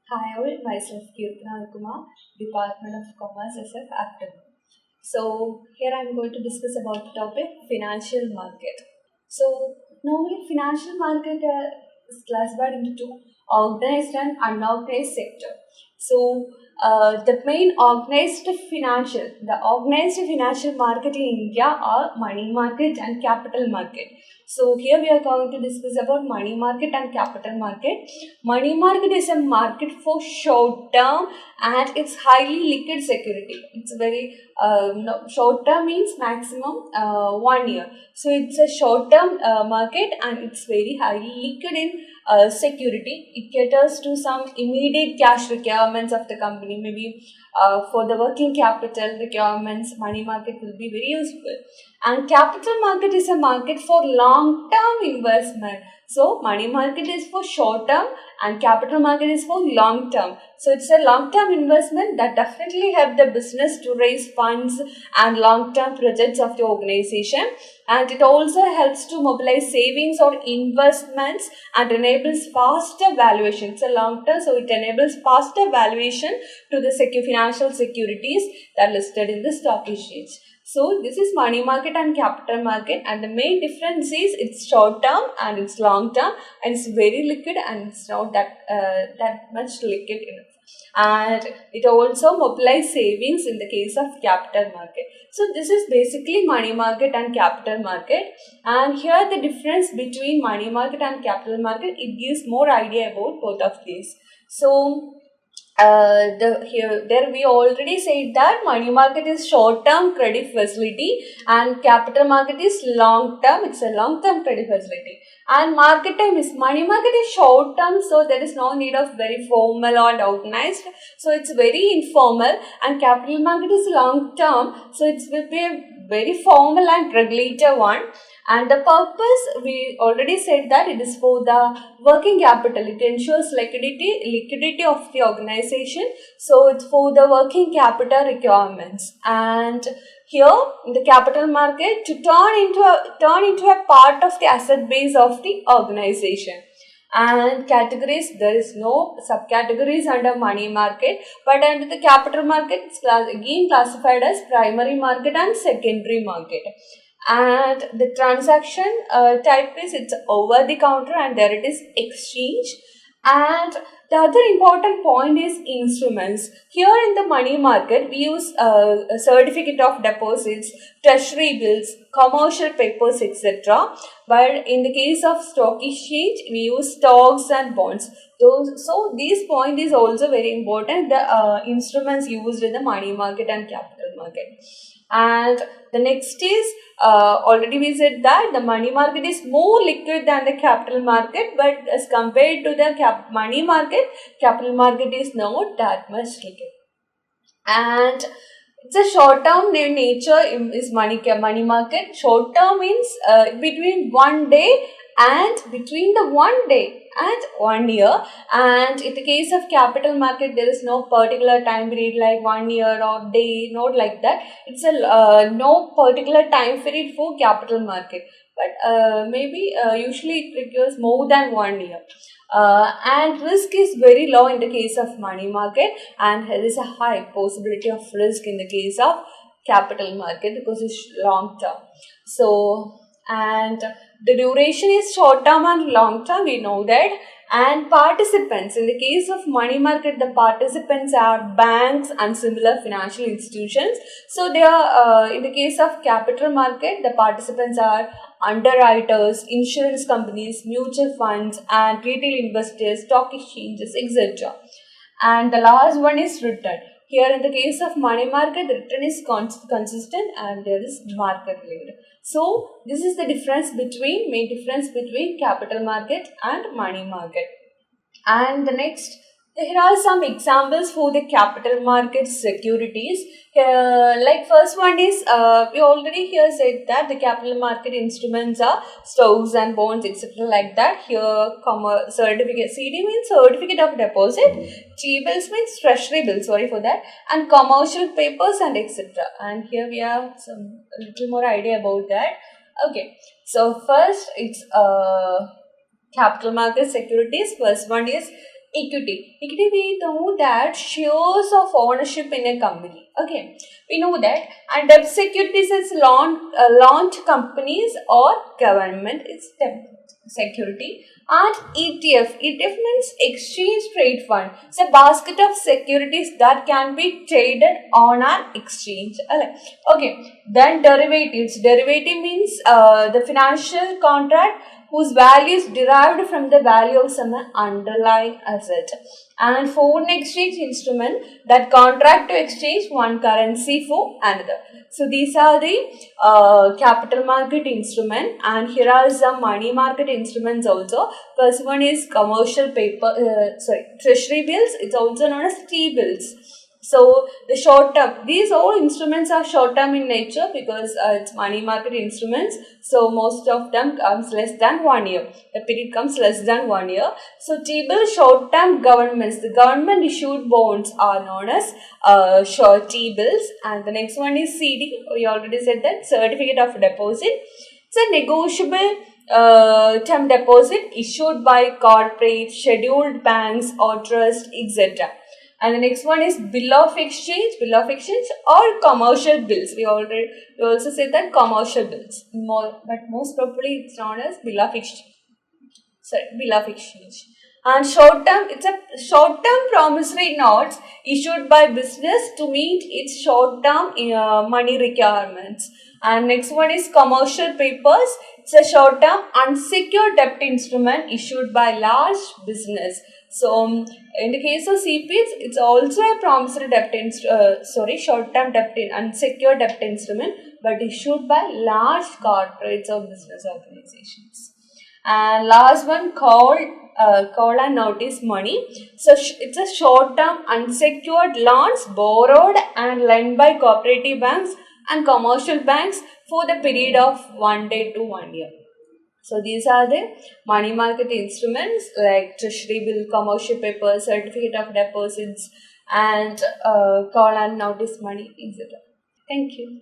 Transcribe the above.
Hi, all. Myself Kirtana Kumar, Department of Commerce, SF Afternoon. So here I'm going to discuss about the topic financial market. So normally financial market is classified into two: organized and unorganized sector. So the organized financial market in India are money market and capital market. So here we are going to discuss about money market and capital market. Money market is a market for short term and it's highly liquid security. It's very no, short term means maximum 1 year. So it's a short term market and it's very highly liquid in security. It caters to some immediate cash requirements of the company. Maybe for the working capital requirements, money market will be very useful. And capital market is a market for long term investment. So money market is for short term and capital market is for long term. So it's a long term investment that definitely help the business to raise funds and long term projects of the organization, and it also helps to mobilize savings or investments and enables faster valuation. It's a long term, so it enables faster valuation to the financial securities that are listed in the stock exchange. So this is money market and capital market, and the main difference is it's short term and it's long term, and it's very liquid and it's not that much liquid enough. And it also mobilize savings in the case of capital market. So this is basically money market and capital market. And here the difference between money market and capital market, it gives more idea about both of these. So there we already said that money market is short term credit facility and capital market is long term, it's a long term credit facility. And market time is, money market is short term, so there is no need of very formal or organized, so it's very informal. And capital market is long term, so it will be a very formal and regulated one. And the purpose, we already said that it is for the working capital. It ensures liquidity of the organization. So it's for the working capital requirements. And here in the capital market, to turn into a part of the asset base of the organization. And categories, there is no subcategories under money market, but under the capital market it's again classified as primary market and secondary market. And the transaction type is, it's over the counter, and there it is exchange. And the other important point is instruments. Here in the money market, we use a certificate of deposits, treasury bills, commercial papers, etc. But in the case of stock exchange, we use stocks and bonds. So this point is also very important. The instruments used in the money market and capital market. And the next is, already we said that the money market is more liquid than the capital market, but as compared to the money market, capital market is not that much liquid. And it's a short term nature is money market. Short term means between 1 day and between the 1 day and 1 year. And in the case of capital market, there is no particular time period like 1 year or day, not like that. It's a no particular time period for capital market, but maybe usually it requires more than 1 year. And risk is very low in the case of money market, and there is a high possibility of risk in the case of capital market because it's long term. So, and the duration is short term and long term, we know that. And participants, in the case of money market, the participants are banks and similar financial institutions. So they are in the case of capital market, the participants are underwriters, insurance companies, mutual funds, and retail investors, stock exchanges, etc. And the last one is return. Here in the case of money market, the return is consistent and there is market linked. So this is the main difference between capital market and money market. And the next, here are some examples for the capital market securities. Like first one is, we already here said that the capital market instruments are stocks and bonds, etc. like that. Here, certificate, CD means certificate of deposit, T bills means treasury bills, sorry for that, and commercial papers and etc. And here we have some a little more idea about that. Okay, so first it's capital market securities. First one is Equity. Equity, we know that shares of ownership in a company. Okay, we know that. And debt securities is launch companies or government. It's debt security. And ETF. ETF means exchange trade fund. It's a basket of securities that can be traded on an exchange. Okay. Then derivatives. Derivative means the financial contract whose value is derived from the value of some underlying asset. And foreign exchange instrument that contract to exchange one currency for another. So these are the capital market instrument, and here are some money market instruments also. First one is commercial paper, treasury bills. It's also known as T-bills. So the short term, these all instruments are short term in nature because it's money market instruments. So most of them comes less than 1 year. The period comes less than 1 year. So T-bill short term governments. The government issued bonds are known as short T-bills. And the next one is CD. We already said that, certificate of deposit. It's a negotiable term deposit issued by corporate, scheduled banks or trust, etc. And the next one is bill of exchange or commercial bills. We also said that commercial bills, but most probably it's known as bill of exchange. Bill of exchange. And short term, it's a short term promissory notes issued by business to meet its short term money requirements. And next one is commercial papers. It's a short term unsecured debt instrument issued by large business. So in the case of CPs, it's also a promissory debt short-term debt unsecured debt instrument, but issued by large corporates or business organizations. And last one, call and notice money. So it's a short-term unsecured loans borrowed and lent by cooperative banks and commercial banks for the period of 1 day to 1 year. So these are the money market instruments like treasury bill, commercial paper, certificate of deposits, and call and notice money, etc. Thank you.